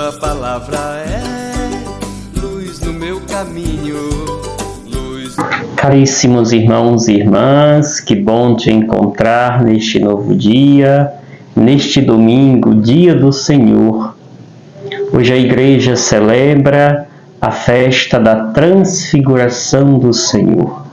Tua palavra é luz no meu caminho, luz. Caríssimos irmãos e irmãs, que bom te encontrar neste novo dia, neste domingo, dia do Senhor. Hoje a igreja celebra a festa da transfiguração do Senhor.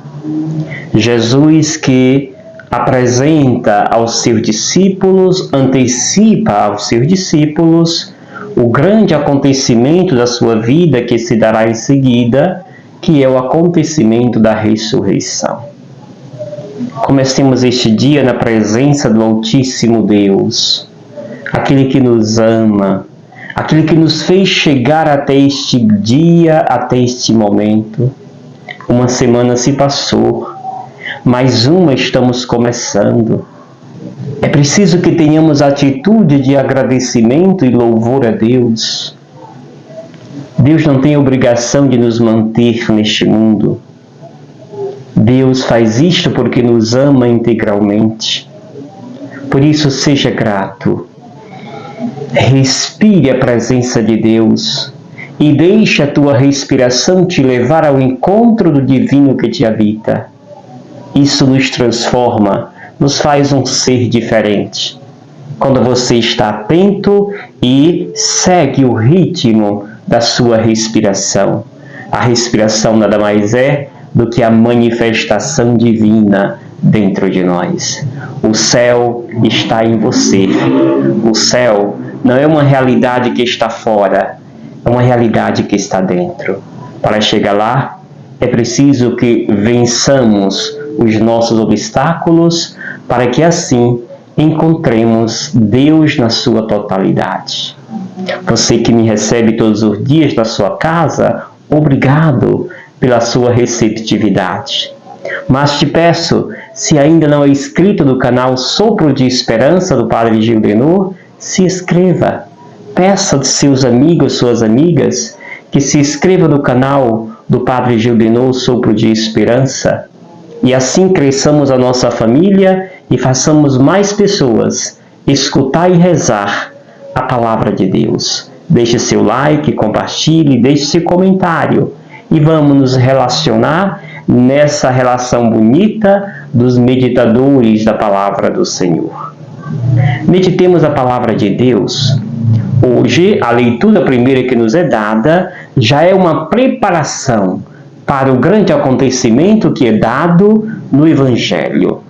Jesus que apresenta aos seus discípulos, antecipa aos seus discípulos o grande acontecimento da sua vida que se dará em seguida, que é o acontecimento da ressurreição. Comecemos este dia na presença do Altíssimo Deus, aquele que nos ama, aquele que nos fez chegar até este dia, até este momento. Uma semana se passou, mais uma estamos começando. É preciso que tenhamos atitude de agradecimento e louvor a Deus. Deus não tem obrigação de nos manter neste mundo. Deus faz isto porque nos ama integralmente. Por isso, seja grato. Respire a presença de Deus e deixe a tua respiração te levar ao encontro do divino que te habita. Isso nos transforma, nos faz um ser diferente. Quando você está atento e segue o ritmo da sua respiração. A respiração nada mais é do que a manifestação divina dentro de nós. O céu está em você. O céu não é uma realidade que está fora, é uma realidade que está dentro. Para chegar lá, é preciso que vençamos os nossos obstáculos, para que assim encontremos Deus na sua totalidade. Você que me recebe todos os dias na sua casa, obrigado pela sua receptividade. Mas te peço, se ainda não é inscrito no canal Sopro de Esperança do Padre Gildenor, se inscreva. Peça de seus amigos, suas amigas, que se inscreva no canal do Padre Gildenor Sopro de Esperança. E assim cresçamos a nossa família e façamos mais pessoas escutar e rezar a palavra de Deus. Deixe seu like, compartilhe, deixe seu comentário. E vamos nos relacionar nessa relação bonita dos meditadores da palavra do Senhor. Meditemos a palavra de Deus. Hoje, a leitura primeira que nos é dada já é uma preparação para o grande acontecimento que é dado no Evangelho.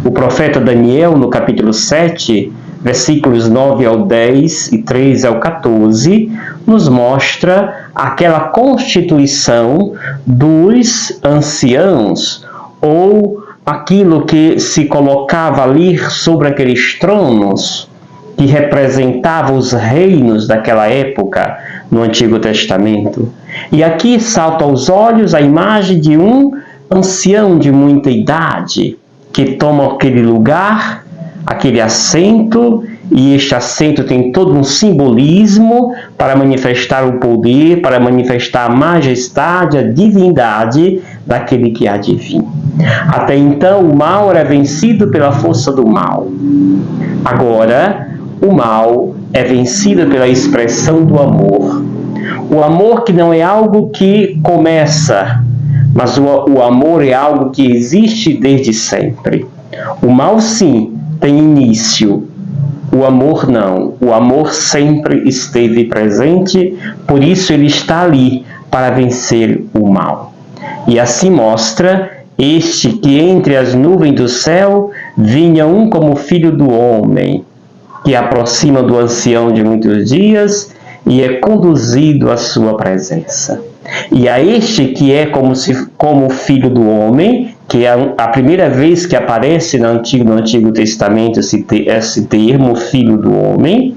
O profeta Daniel, no capítulo 7, versículos 9 ao 10 e 13 ao 14, nos mostra aquela constituição dos anciãos, ou aquilo que se colocava ali sobre aqueles tronos, que representava os reinos daquela época no Antigo Testamento. E aqui salta aos olhos a imagem de um ancião de muita idade, que toma aquele lugar, aquele assento, e este assento tem todo um simbolismo para manifestar o poder, para manifestar a majestade, a divindade daquele que há de vir. Até então, o mal era vencido pela força do mal. Agora, o mal é vencido pela expressão do amor. O amor que não é algo que começa, mas o amor é algo que existe desde sempre. O mal, sim, tem início. O amor não. O amor sempre esteve presente, por isso ele está ali para vencer o mal. E assim mostra este que entre as nuvens do céu vinha um como filho do homem, que aproxima do ancião de muitos dias e é conduzido à sua presença. E a este que é como filho do homem, que é a primeira vez que aparece no Antigo Testamento esse termo, filho do homem,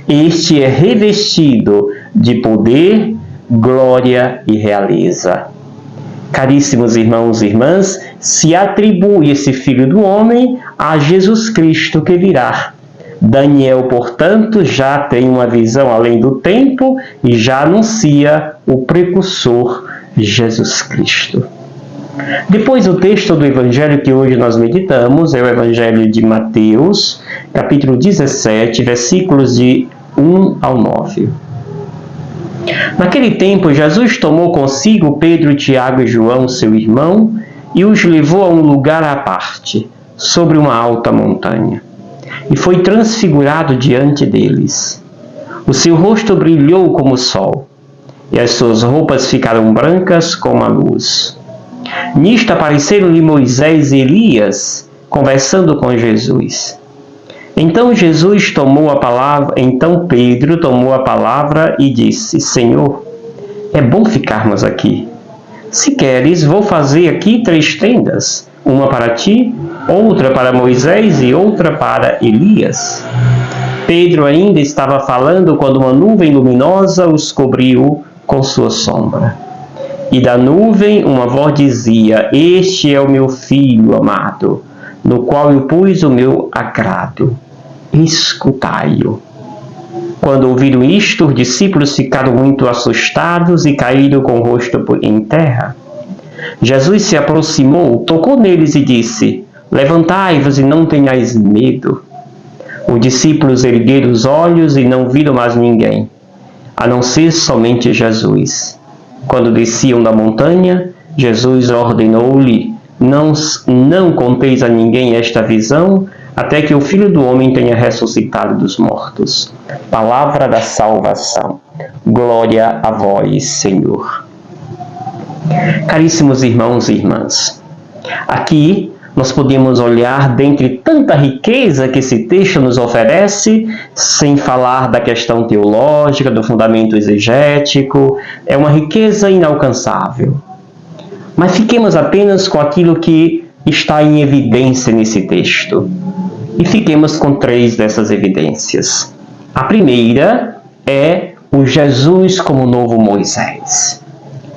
este é revestido de poder, glória e realeza. Caríssimos irmãos e irmãs, se atribui esse filho do homem a Jesus Cristo que virá. Daniel, portanto, já tem uma visão além do tempo e já anuncia o precursor Jesus Cristo. Depois, o texto do Evangelho que hoje nós meditamos é o Evangelho de Mateus, capítulo 17, versículos de 1 ao 9. Naquele tempo, Jesus tomou consigo Pedro, Tiago e João, seu irmão, e os levou a um lugar à parte, sobre uma alta montanha, e foi transfigurado diante deles. O seu rosto brilhou como o sol, e as suas roupas ficaram brancas como a luz. Nisto apareceram-lhe Moisés e Elias, conversando com Jesus. Então Pedro tomou a palavra e disse: Senhor, é bom ficarmos aqui. Se queres, vou fazer aqui 3 tendas, uma para ti, outra para Moisés e outra para Elias. Pedro ainda estava falando quando uma nuvem luminosa os cobriu com sua sombra. E da nuvem uma voz dizia: Este é o meu Filho amado, no qual eu pus o meu agrado. Escutai-o. Quando ouviram isto, os discípulos ficaram muito assustados e caíram com o rosto em terra. Jesus se aproximou, tocou neles e disse: Levantai-vos e não tenhais medo. Os discípulos ergueram os olhos e não viram mais ninguém, a não ser somente Jesus. Quando desciam da montanha, Jesus ordenou-lhe: Não conteis a ninguém esta visão, até que o Filho do Homem tenha ressuscitado dos mortos. Palavra da salvação. Glória a vós, Senhor. Caríssimos irmãos e irmãs, aqui nós podemos olhar dentre tanta riqueza que esse texto nos oferece, sem falar da questão teológica, do fundamento exegético. É uma riqueza inalcançável. Mas fiquemos apenas com aquilo que está em evidência nesse texto. E fiquemos com 3 dessas evidências. A primeira é o Jesus como novo Moisés.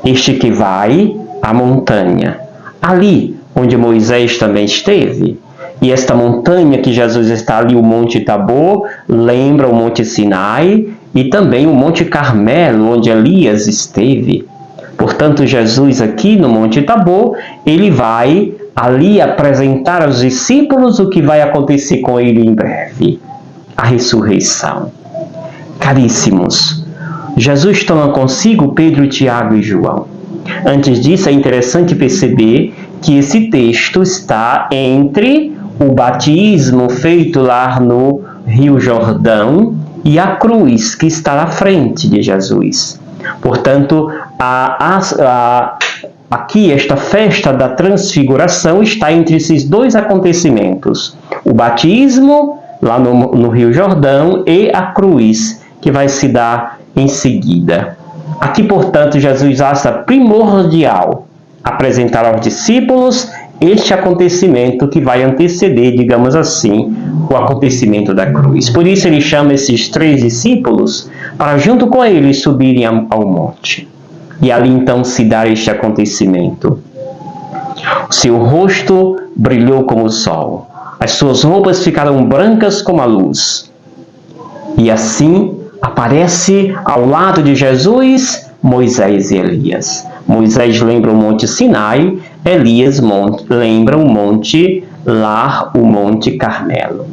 Este que vai à montanha, ali onde Moisés também esteve. E esta montanha que Jesus está ali, o Monte Tabor, lembra o Monte Sinai e também o Monte Carmelo, onde Elias esteve. Portanto, Jesus aqui no Monte Tabor, ele vai ali apresentar aos discípulos o que vai acontecer com ele em breve, a ressurreição. Caríssimos, Jesus toma consigo Pedro, Tiago e João. Antes disso, é interessante perceber que esse texto está entre o batismo feito lá no Rio Jordão e a cruz que está à frente de Jesus. Portanto, aqui esta festa da transfiguração está entre esses 2 acontecimentos. O batismo, lá no Rio Jordão, e a cruz, que vai se dar em seguida. Aqui, portanto, Jesus acha primordial apresentar aos discípulos este acontecimento que vai anteceder, digamos assim, o acontecimento da cruz. Por isso ele chama esses 3 discípulos para junto com ele subirem ao monte. E ali então se dá este acontecimento. O seu rosto brilhou como o sol, as suas roupas ficaram brancas como a luz. E assim aparece ao lado de Jesus Moisés e Elias. Moisés lembra o Monte Sinai, Elias lembra o Monte o Monte Carmelo.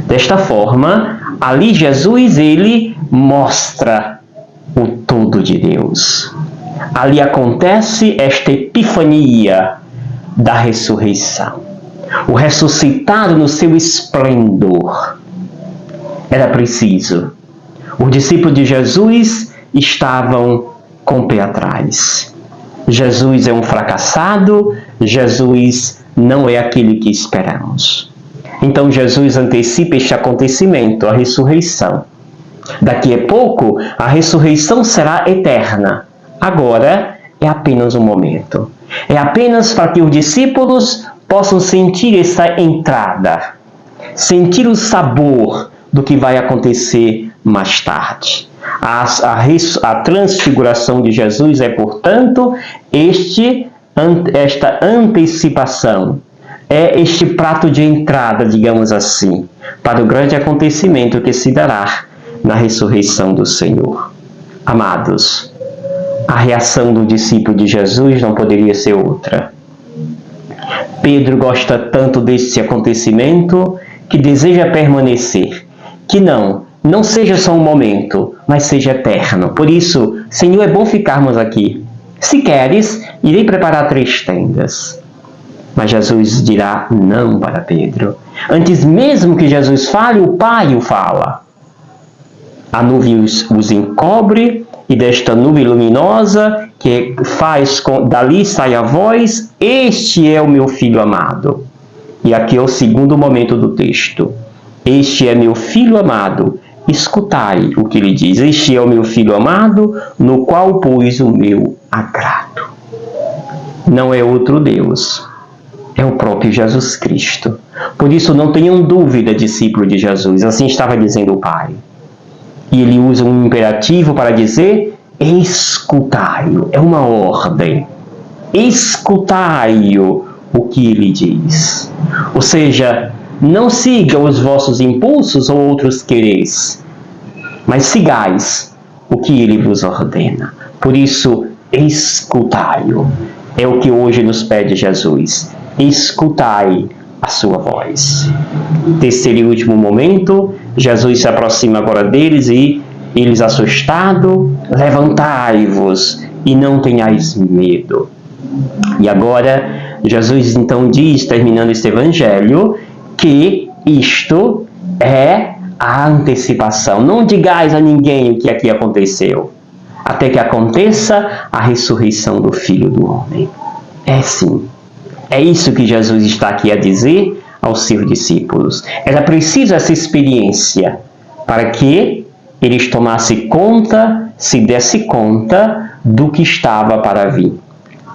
Desta forma, ali Jesus ele mostra o todo de Deus. Ali acontece esta epifania da ressurreição. O ressuscitado no seu esplendor. Era preciso. Os discípulos de Jesus estavam com o pé atrás. Jesus é um fracassado, Jesus não é aquele que esperamos. Então Jesus antecipa este acontecimento, a ressurreição. Daqui a pouco, a ressurreição será eterna. Agora é apenas um momento. É apenas para que os discípulos possam sentir essa entrada, sentir o sabor do que vai acontecer mais tarde. A transfiguração de Jesus é, portanto, esta antecipação, é este prato de entrada, digamos assim, para o grande acontecimento que se dará na ressurreição do Senhor. Amados, a reação do discípulo de Jesus não poderia ser outra. Pedro gosta tanto deste acontecimento que deseja permanecer, que não não seja só um momento, mas seja eterno. Por isso, Senhor, é bom ficarmos aqui. Se queres, irei preparar 3 tendas. Mas Jesus dirá não para Pedro. Antes mesmo que Jesus fale, o Pai o fala. A nuvem os encobre, e desta nuvem luminosa, que faz, dali sai a voz, este é o meu Filho amado. E aqui é o segundo momento do texto. Este é meu Filho amado, escutai o que ele diz. Este é o meu Filho amado, no qual pus o meu agrado. Não é outro Deus, é o próprio Jesus Cristo. Por isso não tenham dúvida, discípulo de Jesus, assim estava dizendo o Pai. E ele usa um imperativo para dizer, escutai-o, é uma ordem. Escutai-o, o que ele diz. Ou seja, não sigam os vossos impulsos ou outros quereres, mas sigais o que ele vos ordena. Por isso, escutai-o. É o que hoje nos pede Jesus. Escutai a sua voz. Terceiro e último momento, Jesus se aproxima agora deles e eles, assustados, levantai-vos e não tenhais medo. E agora, Jesus então diz, terminando este evangelho, que isto é a antecipação. Não digais a ninguém o que aqui aconteceu, até que aconteça a ressurreição do Filho do Homem. É sim. É isso que Jesus está aqui a dizer aos seus discípulos. Era preciso essa experiência para que eles tomassem conta, se dessem conta do que estava para vir.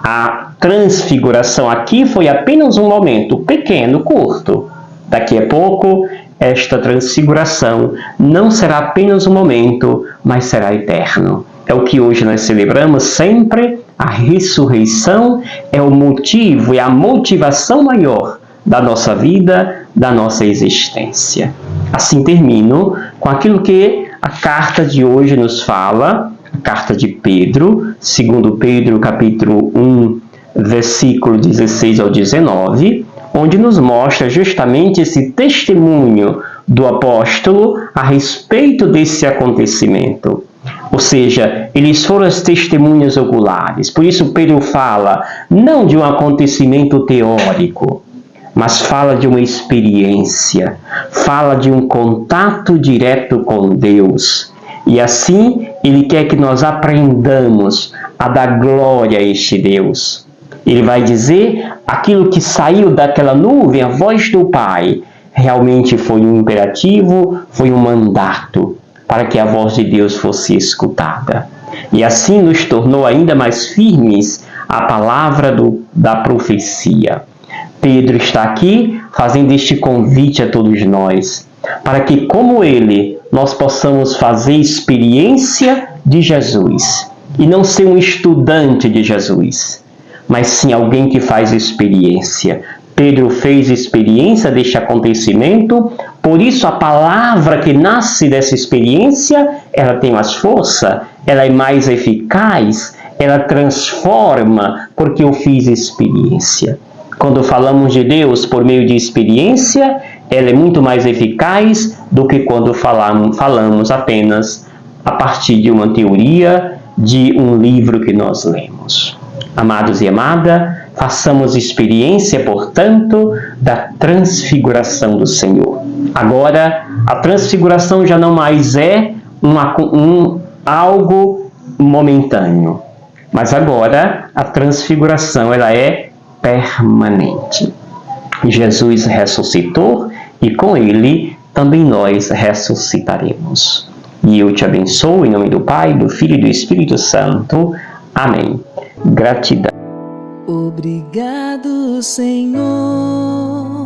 A transfiguração aqui foi apenas um momento pequeno, curto. Daqui a pouco, esta transfiguração não será apenas um momento, mas será eterno. É o que hoje nós celebramos sempre. A ressurreição é o motivo, é a motivação maior da nossa vida, da nossa existência. Assim termino com aquilo que a carta de hoje nos fala, a carta de Pedro, segundo Pedro, capítulo 1, versículo 16 ao 19, onde nos mostra justamente esse testemunho do apóstolo a respeito desse acontecimento. Ou seja, eles foram as testemunhas oculares. Por isso Pedro fala não de um acontecimento teórico, mas fala de uma experiência, fala de um contato direto com Deus. E assim ele quer que nós aprendamos a dar glória a este Deus. Ele vai dizer aquilo que saiu daquela nuvem, a voz do Pai, realmente foi um imperativo, foi um mandato, para que a voz de Deus fosse escutada. E assim nos tornou ainda mais firmes a palavra da profecia. Pedro está aqui fazendo este convite a todos nós, para que, como ele, nós possamos fazer experiência de Jesus. E não ser um estudante de Jesus, mas sim alguém que faz experiência. Pedro fez experiência deste acontecimento, por isso a palavra que nasce dessa experiência, ela tem mais força, ela é mais eficaz, ela transforma, porque eu fiz experiência. Quando falamos de Deus por meio de experiência, ela é muito mais eficaz do que quando falamos apenas a partir de uma teoria, de um livro que nós lemos. Amados e amadas, façamos experiência, portanto, da transfiguração do Senhor. Agora, a transfiguração já não mais é algo momentâneo, mas agora a transfiguração ela é permanente. Jesus ressuscitou e com ele também nós ressuscitaremos. E eu te abençoo em nome do Pai, do Filho e do Espírito Santo. Amém. Gratidão. Obrigado, Senhor.